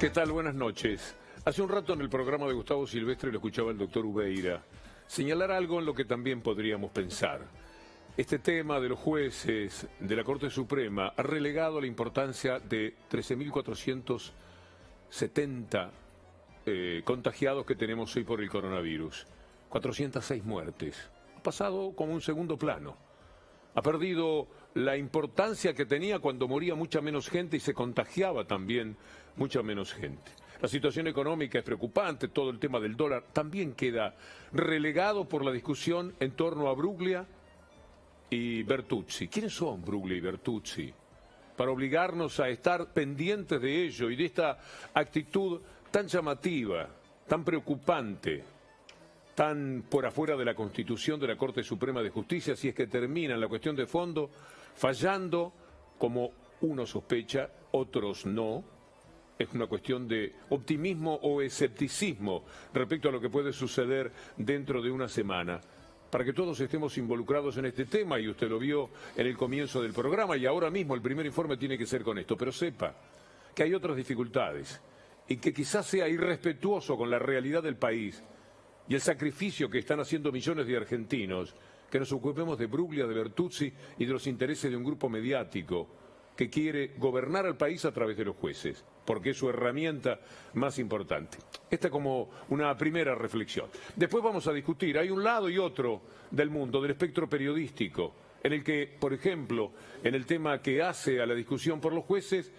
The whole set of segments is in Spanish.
¿Qué tal? Buenas noches. Hace un rato en el programa de Gustavo Silvestre lo escuchaba el doctor Ubeira señalar algo en lo que también podríamos pensar. Este tema de los jueces de la Corte Suprema ha relegado la importancia de 13.470 contagiados que tenemos hoy por el coronavirus. 406 muertes. Ha pasado como un segundo plano. Ha perdido la importancia que tenía cuando moría mucha menos gente y se contagiaba también mucha menos gente. La situación económica es preocupante, todo el tema del dólar también queda relegado por la discusión en torno a Bruglia y Bertuzzi. ¿Quiénes son Bruglia y Bertuzzi? Para obligarnos a estar pendientes de ello y de esta actitud tan llamativa, tan preocupante, tan por afuera de la Constitución de la Corte Suprema de Justicia, si es que termina en la cuestión de fondo fallando, como uno sospecha, otros no. Es una cuestión de optimismo o escepticismo respecto a lo que puede suceder dentro de una semana. Para que todos estemos involucrados en este tema, y usted lo vio en el comienzo del programa, y ahora mismo el primer informe tiene que ser con esto, pero sepa que hay otras dificultades y que quizás sea irrespetuoso con la realidad del país y el sacrificio que están haciendo millones de argentinos, que nos ocupemos de Bruglia, de Bertuzzi y de los intereses de un grupo mediático que quiere gobernar al país a través de los jueces, porque es su herramienta más importante. Esta como una primera reflexión. Después vamos a discutir, hay un lado y otro del mundo, del espectro periodístico, en el que, por ejemplo, en el tema que hace a la discusión por los jueces,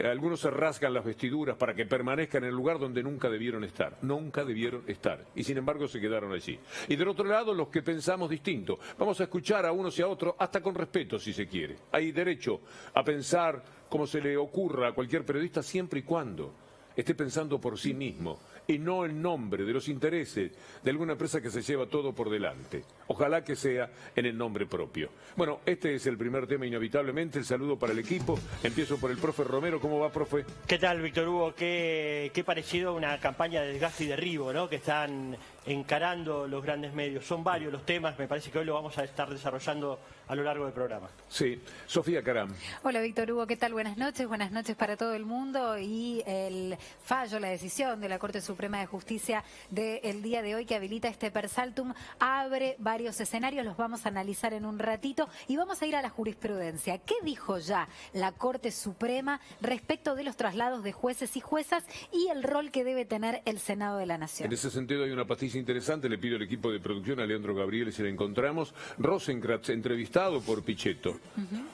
algunos se rasgan las vestiduras para que permanezcan en el lugar donde nunca debieron estar. Nunca debieron estar. Y sin embargo se quedaron allí. Y del otro lado, los que pensamos distinto. Vamos a escuchar a unos y a otros, hasta con respeto si se quiere. Hay derecho a pensar como se le ocurra a cualquier periodista siempre y cuando esté pensando por sí mismo y no en nombre de los intereses de alguna empresa que se lleva todo por delante. Ojalá que sea en el nombre propio. Bueno, este es el primer tema inevitablemente. El saludo para el equipo. Empiezo por el profe Romero. ¿Cómo va, profe? ¿Qué tal, Víctor Hugo? Qué parecido a una campaña de desgaste y derribo, ¿no?, que están encarando los grandes medios. Son varios los temas, me parece que hoy lo vamos a estar desarrollando a lo largo del programa. Sí. Sofía Caram. Hola, Víctor Hugo, ¿qué tal? Buenas noches para todo el mundo. Y el fallo, la decisión de la Corte Suprema de Justicia del día de hoy que habilita este per saltum abre varios escenarios, los vamos a analizar en un ratito y vamos a ir a la jurisprudencia. ¿Qué dijo ya la Corte Suprema respecto de los traslados de jueces y juezas y el rol que debe tener el Senado de la Nación? En ese sentido hay una pastilla interesante, le pido al equipo de producción, a Leandro Gabriel, si la encontramos. Rosenkrantz, entrevistado por Pichetto,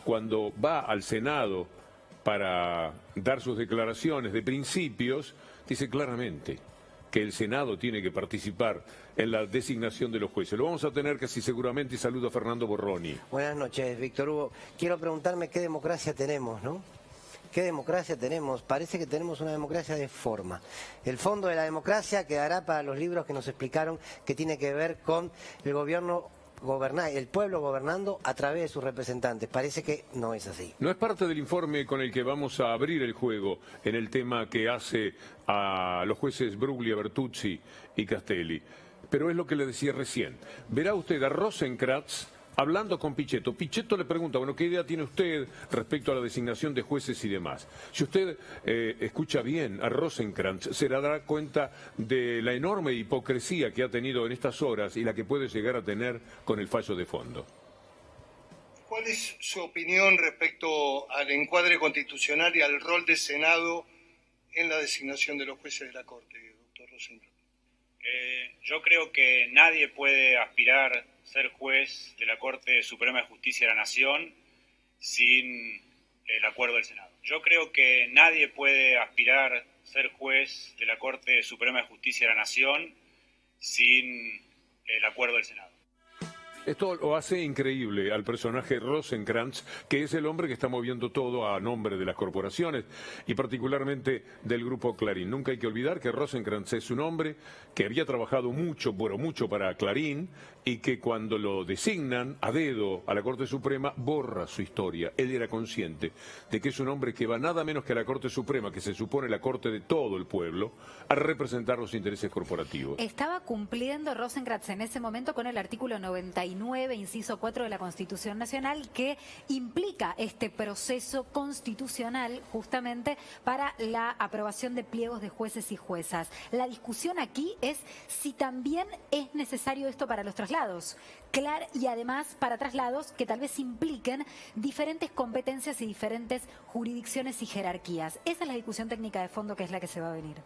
cuando va al Senado para dar sus declaraciones de principios, dice claramente que el Senado tiene que participar en la designación de los jueces. Lo vamos a tener casi seguramente, y saludo a Fernando Borroni. Buenas noches, Víctor Hugo. Quiero preguntarme qué democracia tenemos, ¿no? ¿Qué democracia tenemos? Parece que tenemos una democracia de forma. El fondo de la democracia quedará para los libros que nos explicaron que tiene que ver con el gobierno el pueblo gobernando a través de sus representantes. Parece que no es así. No es parte del informe con el que vamos a abrir el juego en el tema que hace a los jueces Bruglia, Bertuzzi y Castelli, pero es lo que le decía recién. Verá usted a Rosenkrantz hablando con Pichetto. Pichetto le pregunta, bueno, ¿qué idea tiene usted respecto a la designación de jueces y demás? Si usted escucha bien a Rosenkrantz, se dará cuenta de la enorme hipocresía que ha tenido en estas horas y la que puede llegar a tener con el fallo de fondo. ¿Cuál es su opinión respecto al encuadre constitucional y al rol del Senado en la designación de los jueces de la Corte, doctor Rosenkrantz? Yo creo que nadie puede aspirar a ser juez de la Corte Suprema de Justicia de la Nación sin el acuerdo del Senado. Yo creo que nadie puede aspirar a ser juez de la Corte Suprema de Justicia de la Nación sin el acuerdo del Senado. Esto lo hace increíble al personaje Rosenkrantz, que es el hombre que está moviendo todo a nombre de las corporaciones y particularmente del grupo Clarín. Nunca hay que olvidar que Rosenkrantz es un hombre que había trabajado mucho, pero mucho para Clarín, y que cuando lo designan a dedo a la Corte Suprema borra su historia. Él era consciente de que es un hombre que va nada menos que a la Corte Suprema, que se supone la Corte de todo el pueblo, a representar los intereses corporativos. Estaba cumpliendo Rosenkrantz en ese momento con el artículo 99 39, inciso 4 de la Constitución Nacional, que implica este proceso constitucional justamente para la aprobación de pliegos de jueces y juezas. La discusión aquí es si también es necesario esto para los traslados. Claro, y además para traslados que tal vez impliquen diferentes competencias y diferentes jurisdicciones y jerarquías. Esa es la discusión técnica de fondo que es la que se va a venir.